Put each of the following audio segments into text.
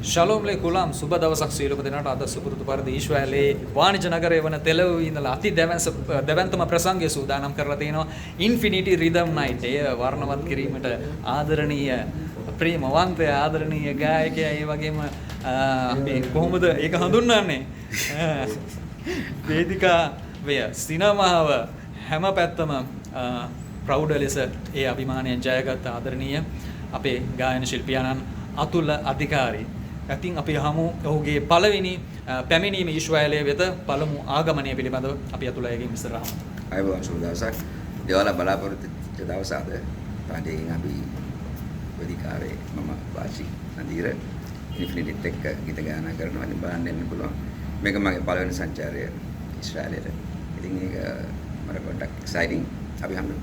ශලෝම් ලේකුලාම් සුබ දවසක් සියලුම දෙනාට අද සුපුරුදු පරිදි ඊශ්‍රායලයේ වාණිජ නගරය වන තෙල් අවීව් ඉඳලා අති දැවැන්තම ප්‍රසංගය සූදානම් කරලා තිනවා ඉන්ෆිනිටි රිදම් නයිට්. එය වර්ණවත් කිරීමට ආදරණීය ප්‍රේමවන්ත ආදරණීය ගායකයා ඒ වගේම අපි කොහොමද ඒක හඳුන්වන්නේ වේදිකාවේ සිනමාව හැම පැත්තම ප්‍රෞඩ ලෙස ඒ අභිමානයෙන් ජයගත් ආදරණීය අපේ ගායන ශිල්පියාණන් අතුල අධිකාරී. ඉතින් අපි අහමු ඔහුගේ පළවෙනි පැමිණීම ඊශ්‍රායලයේ වෙත පළමු ආගමනය පිළිබඳව අපි අතුලයගෙන් විස්තර අහමු. අයබෝන් සුබ දවසක්. දේවාල බලාපොරොත්තු දවස අද පාඩේකින් අපි වේදිකාවේ මම වාසි නදීර ඉන්ෆිනිටිත් එක්ක ගීත ගායනා කරනවා. ඉතින් බලන්න එන්න පුළුවන්. මේක මගේ පළවෙනි සංචාරය ඊශ්‍රායලයට. ඉතින් ඒක මට පොඩ්ඩක් එක්සයිටිං. අපි හම්බෙමු.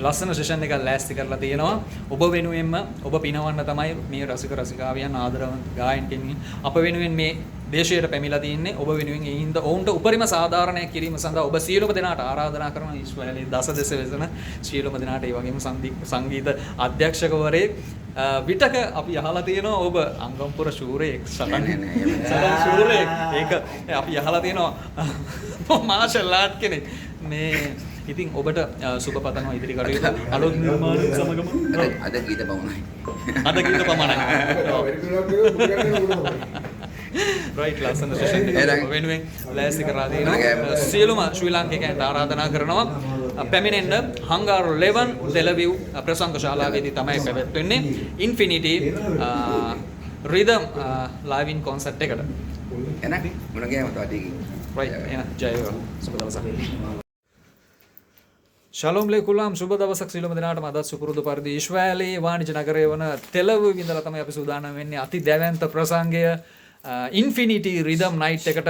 ලස්සන සෙෂන් එකක් ලෑස්ති කරලා තියෙනවා. ඔබ වෙනුවෙන්ම ඔබ පිනවන්න තමයි මේ රසික රසිකාවියන් ආදරවන්ත ගායකයන් අප වෙනුවෙන් මේ දේශයට පැමිණලා තින්නේ. ඔබ වෙනුවෙන් ඒ හින්දා ඔවුන්ට උපරිම සාධාරණයක් කිරීම සඳහා ඔබ සියලුම දෙනාට ආරාධනා කරන ඊශ්‍රායලයේ දසදෙස වෙසෙන සියලුම දෙනාට ඒ වගේම සංගීත අධ්‍යක්ෂකවරයෙක් විටක අපි අහලා තියෙනවා ඔබ අංගම්පුර ශූරයෙක් සටන් ශූරයෙක්. ඒක අපි අහලා තියෙනවා මාෂල් ආර්ට් කෙනෙක්. මේ ඉතින් ඔබට සුබ පතනවා ඉදිරි කටයුතු අලුත් නිර්මාණ සමගම. අද ගීත පමණයි. අද ගීත පමණයි. රයිට් ලස්සන සෙෂන් එක වෙනුවෙන් ලෑස්ති කරලා තියෙනවා. සියලුම ශ්‍රී ලාංකිකයන්ට ආරාධනා කරනවා පැමිණෙන්න හංගාරු 11 තෙලවිව් ප්‍රසංග ශාලාවේදී තමයි පැවැත්වෙන්නේ ඉන්ෆිනිටි රිදම් ලයිව් ඉන් කොන්සර්ට් එකට. එන මොන ගේම තවදී. රයිට් එන ජය වේවා. සුබ දවසක්. ශලෝම් ලේකුලාම් සුබ දවසක් සියලුම දෙනාටම අද සුපුරුදු පරිදි ඊශ්‍රායලයේ වාණිජ නගරය වන තෙල් අවීව් ඉඳලා තමයි අපි සූදානම් වෙන්නේ අති දැවැන්ත ප්‍රසංගය ඉන්ෆිනිටි රිදම් නයිට් එකට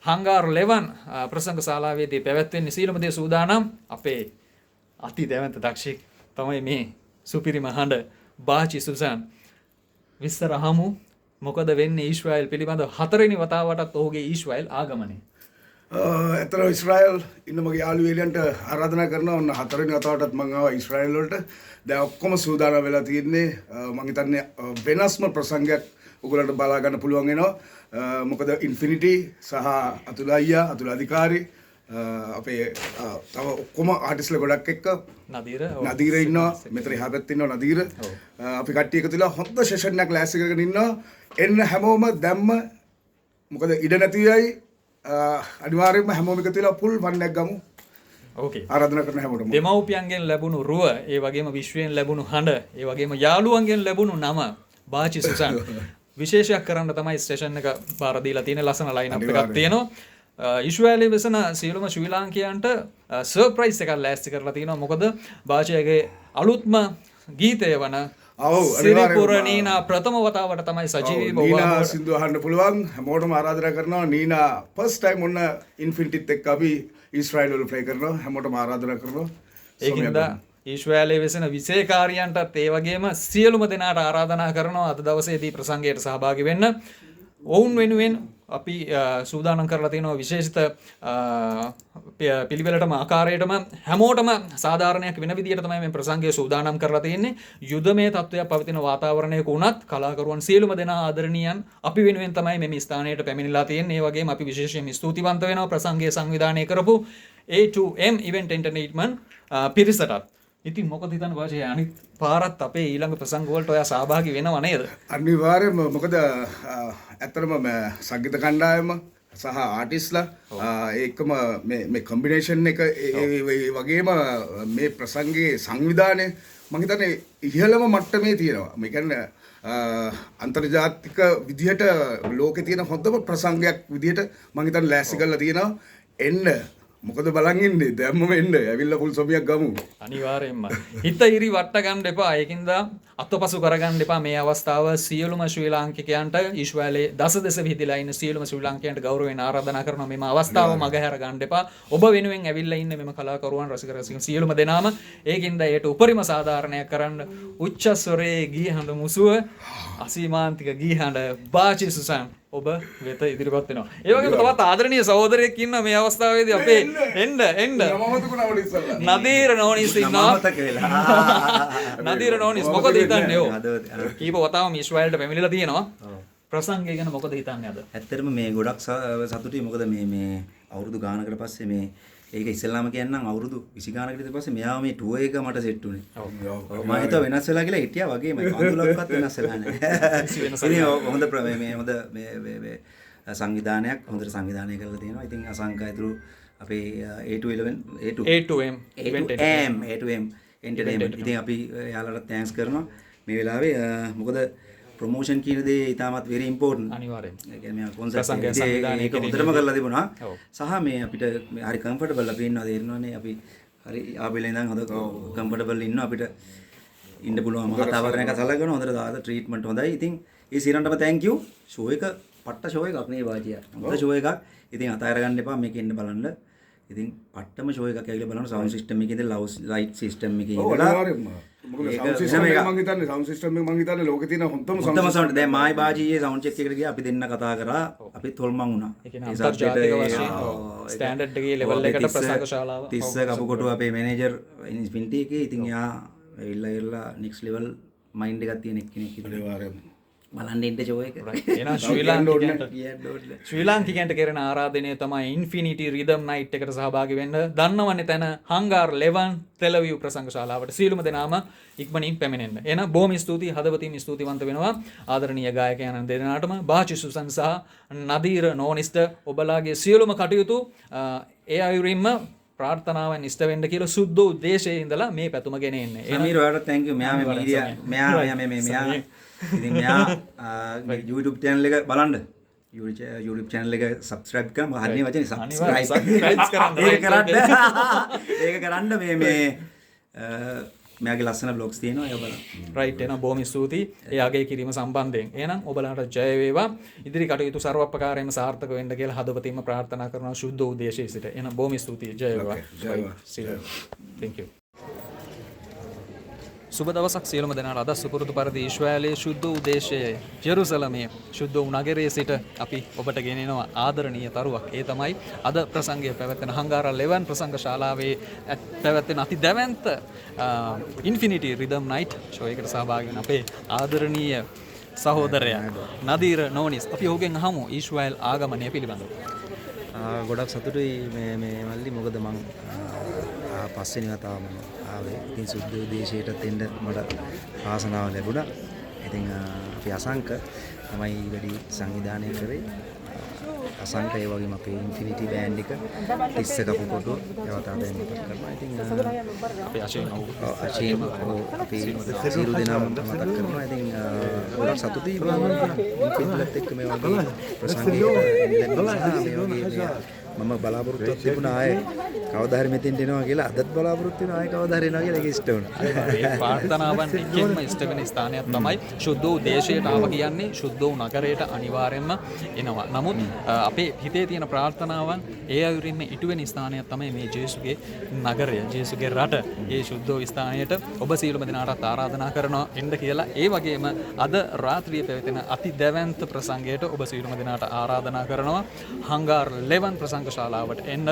හංගාරු 11 ප්‍රසංග ශාලාවේදී පැවැත්වෙන්නේ. සියලුම දේ සූදානම්. අපේ අති දැවැන්ත දක්ෂයෙක් තමයි මේ සුපිරිම හඬ බාචි සුසන්. විස්තර අහමු මොකද වෙන්නේ ඊශ්‍රායල් පිළිබඳව. හතරවෙනි වතාවටත් ඔහුගේ ඊශ්‍රායල් ආගමනය. ඇතර ඉස්රායල් ඉන්න මගේ යාළු එලියන්ට ආරාධනා කරනවා. ඔන්න හතරවෙනි වතාවටත් මම ආවා ඉස්රායල් වලට. දැන් ඔක්කොම සූදානම් වෙලා තියෙන්නේ. මම හිතන්නේ වෙනස්ම ප්‍රසංගයක් ඔයගොල්ලන්ට බලා ගන්න පුළුවන් වෙනවා. මොකද ඉන්ෆිනිටි සහ අතුල අයියා අතුල අධිකාරී අපේ තව ඔක්කොම ආටිස්ලා ගොඩක් එක්ක නදීර ඉන්නවා. මෙතන එහා පැත්තේ ඉන්නවා නදීර. අපි කට්ටිය එකතු වෙලා හොඳ සෙෂන් එකක් ලෑස්ති කරගෙන ඉන්නවා. එන්න හැමෝම දැම්ම මොකද ඉඩ නැතිවයි අනිවාර්යයෙන්ම හැමෝම එකතු වෙලා පුල් වන්නක් ගමු. ඕකේ. ආරාධනා කරන හැමෝටම. දෙමව්පියන්ගෙන් ලැබුණු රුව, ඒ වගේම විශ්වයෙන් ලැබුණු හඬ, ඒ වගේම යාළුවන්ගෙන් ලැබුණු නම බාචි සුසන්. විශේෂයක් කරන්න තමයි ස්ටේෂන් එක බාර දීලා තියෙන ලස්සන ලයින් අප් එකක් තියෙනවා. ඊශ්‍රායලයේ වෙසෙන සියලුම ශ්‍රී ලාංකිකයන්ට සර්ප්‍රයිස් එකක් ලෑස්ති කරලා තියෙනවා. මොකද බාචිගේ අලුත්ම ගීතය වන සිරිපුර නීනා ප්‍රථම වතාවට තමයි සජීවීව නීනා සින්දු අහන්න පුළුවන්. හැමෝටම ආරාධනා කරනවා. නීනා ෆස්ට් ටයිම් ඔන්න ඉන්ෆිනිටිත් එක්ක අපි ඊශ්‍රායල් වල ප්ලේ කරනවා. හැමෝටම ආරාධනා කරනවා. ඒකින්ද ඊශ්‍රායලයේ වෙසෙන විශේෂකාරියන්ටත් ඒ වගේම සියලුම දෙනාට ආරාධනා කරනවා අද දවසේදී ප්‍රසංගයට සහභාගී වෙන්න. ඔවුන් වෙනුවෙන් අපි සූදානම් කරලා තියෙනවා විශේෂිත පිළිවෙලටම ආකාරයටම හැමෝටම සාධාරණයක් වෙන විදිහට තමයි මේ ප්‍රසංගය සූදානම් කරලා තියෙන්නේ. යුදමය තත්ත්වයක් පවතින වාතාවරණයක වුණත් කලාකරුවන් සියලුම දෙනා ආදරණීයන් අපි වෙනුවෙන් තමයි මේ ස්ථානයට පැමිණලා තියෙන්නේ. ඒ වගේම අපි විශේෂයෙන් ස්තුතිවන්ත වෙනවා ප්‍රසංගය සංවිධානය කරපු A2M Event Entertainment පිරිසටත්. ඉතින් මොකද හිතන්නේ වාචි අනිත් පාරත් අපේ ඊළඟ ප්‍රසංග වලට ඔයා සහභාගී වෙනව නේද? අනිවාර්යයෙන්ම. මොකද ඇත්තටම සංගීත කණ්ඩායම සහ ආටිස්ලා ඒකම මේ කොම්බිනේෂන් එක ඒ වගේම මේ ප්‍රසංගයේ සංවිධානය මම හිතන්නේ ඉහළම මට්ටමේ තියෙනවා. මේ කියන්නේ අන්තර්ජාතික විදිහට ලෝකේ තියෙන හොඳම ප්‍රසංගයක් විදිහට මම හිතන්නේ ලෑස්ති කරලා තියෙනවා. එන්න මොකද බලන් ඉන්නේ දැම්මම එන්න ඇවිල්ලා පුල් සොමියක් ගමු. අනිවාර්යයෙන්ම. හිත ඉරි වට ගන්න එපා. ඒකින්ද අතපසු කරගන්න එපා. මේ අවස්ථාව සියලුම ශ්‍රී ලාංකිකයන්ට ඊශ්‍රායලයේ දසදෙස විහිදලා ඉන්න සියලුම ශ්‍රී ලාංකිකයන්ට ගෞරවයෙන් ආරාධනා කරනවා. මෙම අවස්ථාව මගහැර ගන්න එපා. ඔබ වෙනුවෙන් ඇවිල්ලා ඉන්න මෙම කලාකරුවන් රසික සියලුම දෙනාම ඒකින්ද ඒට උපරිම සාධාරණයක් කරන්න උච්ච ස්වරයේ ගී හඬ මුසුව අසීමාන්තික ගී හඬ බාචි සුසන් ඔබ වෙත ඉදිරිපත් වෙනවා. ඒ වගේම තවත් ආදරණීය සහෝදරයෙක් ඉන්නවා මේ අවස්ථාවේදී අපේ එන්න නදීර නෝනිස් ඉන්නවා. නදීර නෝනිස් මොකද හිතන්නේ? ඔව් කීප වතාවම ඊශ්‍රායලට පැමිණිලා තියෙනවා. ප්‍රසංගය ගැන මොකද හිතන්නේ අද? ඇත්තටම මේ ගොඩක් සතුටුයි. මොකද මේ අවුරුදු ගානකට පස්සේ මේ ඒක ඉස්සෙල්ලාම කියන්නම් අවුරුදු 20 ගානකට ඊට පස්සේ මෙයා මේ ටුවර් එක මට සෙට් උනේ. මම හිතුවා වෙනස් වෙලා කියලා හිටියා වගේම අඳුලක්වත් වෙනස් වෙලා නැහැ. ඉතින් හොඳ මේ හොඳ මේ සංවිධානයක් හොඳට සංවිධානය කරලා තියෙනවා. ඉතින් අසංක ඇතුළු අපේ A2M entertainment. ඉතින් අපි යාළුවන්ට තෑන්ක්ස් කරනවා මේ වෙලාවේ. මොකද ප්‍රොමෝෂන් කියන දේ ඉතාමත් very important. අනිවාර්යෙන්. ඒ කියන්නේ මේ කොන්සර්ට් ඒක හොඳටම කරලා තිබුණා. සහ මේ අපිට හරි කම්ෆර්ටබල් අපි ඉන්නවා තේරෙනවනේ. අපි හරි ආපෙල ඉඳන් හොඳ කම්ෆර්ටබල් ඉන්නවා. අපිට ඉන්න පුළුවන් වාතාවරණයක සලකනවා. හොඳට දාලා ට්‍රීට්මන්ට් හොඳයි. ඉතින් ඒ සිරන්ටම thank you. ෂෝ එක පට්ට ෂෝ එකක් නේ වාජියා. හොඳ ෂෝ එකක්. ඉතින් අතහැර ගන්න එපා මේක ඉන්න බලන්න. ඉතින් පට්ටම ෂෝ එකක් ඇවිල්ලා බලන්න සවුන්ඩ් සිස්ටම් එකේ ඉඳලා ලයිට් සිස්ටම් එකේ ඉඳලා මොකද සවුන්ඩ් සිස්ටම් එක මං හිතන්නේ සවුන්ඩ් සිස්ටම් එක මං හිතන්නේ ලෝකේ තියෙන හොඳම සවුන්ඩ්. දැන් මායි බාජීයේ සවුන්ඩ් චෙක් එකට ගියා අපි දෙන්න කතා කරා. අපිත් හොල්මන් වුණා. ඒ කියන්නේ අන්තර්ජාතික වශයෙන් ස්ටෑන්ඩඩ් එකේ ලෙවල් එකට ප්‍රසංග ශාලාව. 30 කපුකොටුව අපේ මැනේජර් ඉන්ෆිනිටි එකේ. ඉතින් එයා ඇවිල්ලා next level mind එකක් තියෙන කෙනෙක් ඉතින් බලන්න ඉන්න ෂෝ එක. එහෙනම් ශ්‍රී ලාංකිකයන්ට කරන ආරාධනය තමයි ඉන්ෆිනිටි රිදම් නයිට් එකට සහභාගී වෙන්න. දන්නවන්නේ තැන හංගාර් 11 තෙලවිව් ප්‍රසංග ශාලාවට සියලුම දෙනාම ඉක්මනින් පැමිණෙන්න. එහෙනම් බොහොම ස්තුතියි, හදවතින් ස්තුතිවන්ත වෙනවා ආදරණීය ගායකයන් දෙදෙනාටම. බාචි සුසන් සහ නදීර නෝනිස්ට ඔබලාගේ සියලුම කටයුතු ඒ අයුරින්ම ප්‍රාර්ථනාවෙන් ඉෂ්ට වෙන්න කියලා සුද්ධ උද්දේශයේ ඉඳලා මේ පැතුම ගෙන එන්නේ. සමීර ඔයාලට thank you. මෙයා මේ මීඩියා මෙයා ඉතින් මෙයා YouTube channel එක බලන්න. YouTube channel එක subscribe කරන්න. හරිනේ වචනේ subscribe කරන්න. ඒක කරන්න මේ මෙයාගේ ලස්සන vlogs තියෙනවා ඒක බලන්න. රයිට් එහෙනම් බොහොම ස්තුතියි ඒ අගය කිරීම සම්බන්ධයෙන්. එහෙනම් ඔබලාට ජය වේවා. ඉදිරි කටයුතු ਸਰවප්‍රකාරයෙන්ම සාර්ථක වෙන්න කියලා හදවතින්ම ප්‍රාර්ථනා කරනවා සුද්ධ උදේශයේ සිට. එහෙනම් බොහොම ස්තුතියි. ජය වේවා. Thank you. සුබ දවසක් සියලුම දෙනාට. අද සුපුරුදු පරිදි ඊශ්‍රායලයේ ශුද්ධ උදේශයේ ජෙරුසලමේ ශුද්ධ නගරයේ සිට අපි ඔබට ගෙනෙනවා ආදරණීය තරුවක්. ඒ තමයි අද ප්‍රසංගය පැවැත්වෙන හංගාරා 11 ප්‍රසංග ශාලාවේ පැවැත්වෙන අති දැවැන්ත ඉන්ෆිනිටි රිදම් නයිට් ෂෝ එකට සහභාගී වෙන අපේ ආදරණීය සහෝදරයා නදීර නෝනිස්. අපි ඔහුගෙන් අහමු ඊශ්‍රායල් ආගමනය පිළිබඳව. ගොඩක් සතුටුයි මේ මල්ලි. මොකද මං පස්වෙනි වතාව මම ආවේ. ඉතින් සුද්ධ දේශයටත් එන්න මට ආසනාව ලැබුණා. ඉතින් අපි අසංක තමයි වැඩි සංවිධානය කරේ. අසංක ඒ වගේම අපේ ඉන්ෆිනිටි බෑන්ඩ් එක 30 කපුකොටුව ඒවතා දැන් මතක් කරනවා. ඉතින් අපි අශේම අපි සියලු දෙනාම මතක් කරනවා. ඉතින් ගොඩක් සතුටුයි ඉන්ෆිනිටිත් එක්ක මේ වගේ ප්‍රසංගයකට මම බලාපොරොත්තුවක් තිබුණා ආයේ කවදා හරි මෙතෙන්ට එනවා කියලා. අදත් බලාපොරොත්තු වෙනවා ආයේ කවදා හරි එනවා කියලා. ඒක ඉෂ්ට වුණා. ඒ ප්‍රාර්ථනාවන් එක්කෙන්ම ඉෂ්ට වෙන ස්ථානයක් තමයි ශුද්ධ වූ දේශයට ආව කියන්නේ. ශුද්ධ වූ නගරයට අනිවාර්යයෙන්ම එනවා. නමුත් අපේ හිතේ තියෙන ප්‍රාර්ථනාවන් ඒ අයුරින්ම ඉටු වෙන ස්ථානයක් තමයි මේ ජේසුගේ නගරය, ජේසුගේ රට. ඒ ශුද්ධ වූ ස්ථානයට ඔබ සියලුම දෙනාට ආරාධනා කරනවා එන්න කියලා. ඒ වගේම අද රාත්‍රියේ පැවැතෙන අති දැවැන්ත ප්‍රසංගයට ඔබ සියලුම දෙනාට ආරාධනා කරනවා හංගාර් 11 ප්‍රසංග ශාලාවට එන්න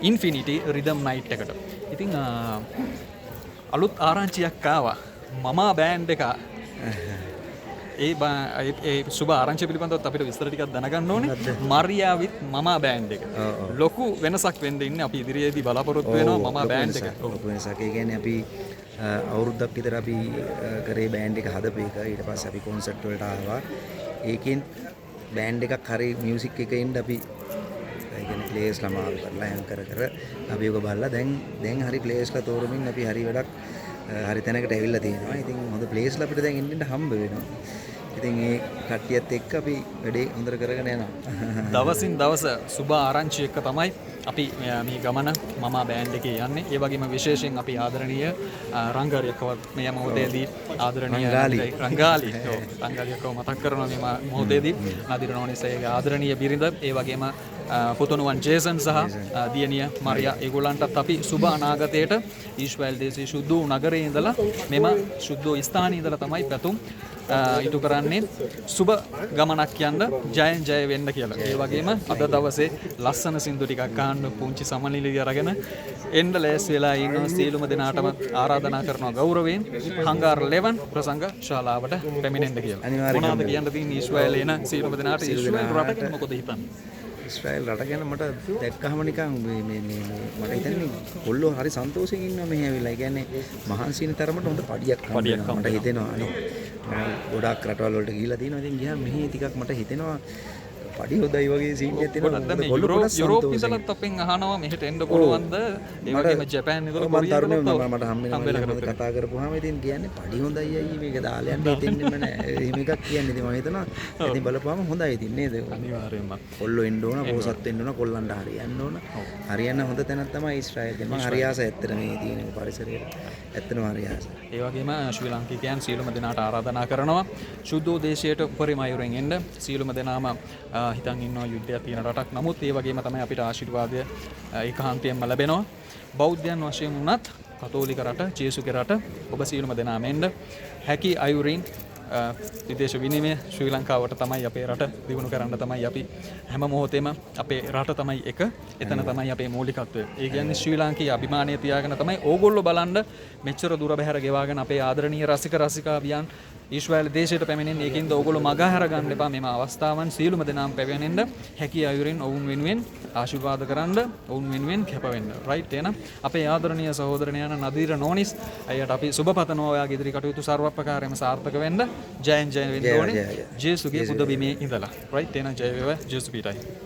ඉන්ෆිනිටි රිදම් නයිට් එකට. ඉතින් අලුත් ආරංචියක් ආවා. මමා බෑන්ඩ් එක ඒ සුබ ආරංචිය පිළිබඳව අපිට විස්තර ටිකක් දැනගන්න ඕනේ. මරියාවිත් මමා බෑන්ඩ් එක. ලොකු වෙනසක් වෙන්න ඉන්නේ. අපි ඉදිරියේදී බලාපොරොත්තු වෙනවා මමා බෑන්ඩ් එක. ලොකු වෙනසක්. ඒ කියන්නේ අපි අවුරුද්දක් විතර අපි කරේ බෑන්ඩ් එක හදපු එක. ඊට පස්සේ අපි කොන්සර්ට් වලට ආවා. ඒකෙන් බෑන්ඩ් එකක් හරි මියුසික් එකකින් අපි කියන්නේ ප්ලේස් ළමාරු කරලා යන් කර අපි ඔක බලලා දැන් හරි ප්ලේස්ලා තෝරමින් අපි හරි වැඩක් හරි තැනකට ඇවිල්ලා තියෙනවා. ඉතින් හොඳ ප්ලේස්ලා අපිට දැන් ඉන්න හම්බ වෙනවා. ඉතින් ඒ කට්ටියත් එක්ක අපි වැඩේ හොඳට කරගෙන යනවා. දවසින් දවස සුබ ආරංචි එක තමයි අපි මේ ගමන මම බෑන්ඩ් එකේ යන්නේ. ඒ වගේම විශේෂයෙන් අපි ආදරණීය රංගාලියකවත් මේ මොහොතේදී ආදරණීය රංගාලියකව මතක් කරනවා මේ මොහොතේදී නදීර නෝනිසේගේ ආදරණීය බිරිඳ ඒ වගේම පුතුණුවන් ජේසන් සහ දියණිය මරියා ඒගොල්ලන්ටත් අපි සුබ අනාගතයට ඊශ්‍රායල් දේශයේ ශුද්ධ වූ නගරයේ ඉඳලා මෙම ශුද්ධ වූ ස්ථානයේ ඉඳලා තමයි පැතුම් ඉටු කරන්නේ සුබ ගමනක් යන්න ජයෙන් ජය වෙන්න කියලා. ඒ වගේම අද දවසේ ලස්සන සින්දු ටිකක් අහන්න පුංචි සමනලිය අරගෙන එන්න ලෑස්ති වෙලා ඉන්න සියලුම දෙනාටම ආරාධනා කරනවා ගෞරවයෙන් හංගාර 11 ප්‍රසංග ශාලාවට පැමිණෙන්න කියලා. මොනවද කියන්න තියෙන්නේ ඊශ්‍රායලේ එන සියලුම දෙනාට ඊශ්‍රායල් රටට මොකද හිතන්නේ? ඉස්රායල් රට ගැන මට දැක්කහම නිකන් මේ මට හිතෙන්නේ කොල්ලෝ හරි සන්තෝෂයෙන් ඉන්නවා මෙහි ඇවිල්ලා. ඒ කියන්නේ මහන්සි වෙන තරමට හොඳ පඩියක් හම්බෙනවා මට හිතෙනවා. අනේ මම ගොඩාක් රටවල් වලට ගිහිලා තියෙනවා. ඉතින් ගියාම මෙහි ටිකක් මට හිතෙනවා පඩි හොඳයි වගේ සීන් එකක් තියෙනවා. යුරෝප් ඉඳලත් අපෙන් අහනවා මෙහෙට එන්න පුළුවන්ද? ඒ වගේම ජපාන් ඉඳලා මම තරුණයෝ මට හම්බෙනවා කතා කරපුවාම ඉතින් කියන්නේ පඩි හොඳයි අයියේ මේක දාලා යන්න හිතෙන්නේ නැහැ. එහෙම එකක් කියන්නේ. ඉතින් මම හිතනවා ඉතින් බලපුවාම හොඳයි ඉතින් නේද? අනිවාර්යයෙන්ම කොල්ලෝ එන්න ඕන, පොසත් වෙන්න ඕන, කොල්ලන්ට හරියන්න ඕන. හරියන්න හොඳ තැනක් තමයි ඊශ්‍රායල්. මම හරි ආසයි ඇත්තට මේ තියෙන පරිසරයට. ඇත්තටම හරි ආසයි. ඒ වගේම ශ්‍රී ලාංකිකයන් සියලුම දෙනාට ආරාධනා කරනවා සුද්ධෝ දේශයට උපරිම අයුරෙන් එන්න. සියලුම දෙනාම හිතන් ඉන්නවා යුද්ධයක් තියෙන රටක්. නමුත් ඒ වගේම තමයි අපිට ආශිර්වාදය ඒකාන්තයෙන්ම ලැබෙනවා. බෞද්ධයන් වශයෙන් වුණත් කතෝලික රට, ජේසුගේ රට ඔබ සියලුම දෙනාම එන්න. හැකි අයුරින් විදේශ විනිමය ශ්‍රී ලංකාවට තමයි අපේ රට දියුණු කරන්න තමයි අපි හැම මොහොතේම අපේ රට තමයි එක. එතන තමයි අපේ මූලිකත්වය. ඒ කියන්නේ ශ්‍රී ලාංකීය අභිමානය තියාගෙන තමයි ඕගොල්ලෝ බලන්න මෙච්චර දුර බැහැර ගෙවාගෙන අපේ ආදරණීය රසික රසිකාවියන් ඊශ්‍රායල් දේශයට පැමිණෙන්නේ. ඒකින්ද ඕගොල්ලෝ මග හැර ගන්න එපා. මෙම අවස්ථාවන් සියලුම දෙනාම පැමිණෙන්න. හැකි අයුරින් ඔවුන් වෙනුවෙන් ආශිර්වාද කරන්න, ඔවුන් වෙනුවෙන් කැප වෙන්න. රයිට් එහෙනම් අපේ ආදරණීය සහෝදරණයන් නදීර නෝනිස් අයියට අපි සුබ පතනවා. ඔයාගේ ඉදිරි කටයුතු සර්වප්‍රකාරයෙන්ම සාර්ථක වෙන්න. ජයෙන් ජය වෙන්න ඕනේ. ජේසුගේ පුද බිමේ ඉඳලා. රයිට් එහෙනම් ජය වේවා. ජේසු පීටයි.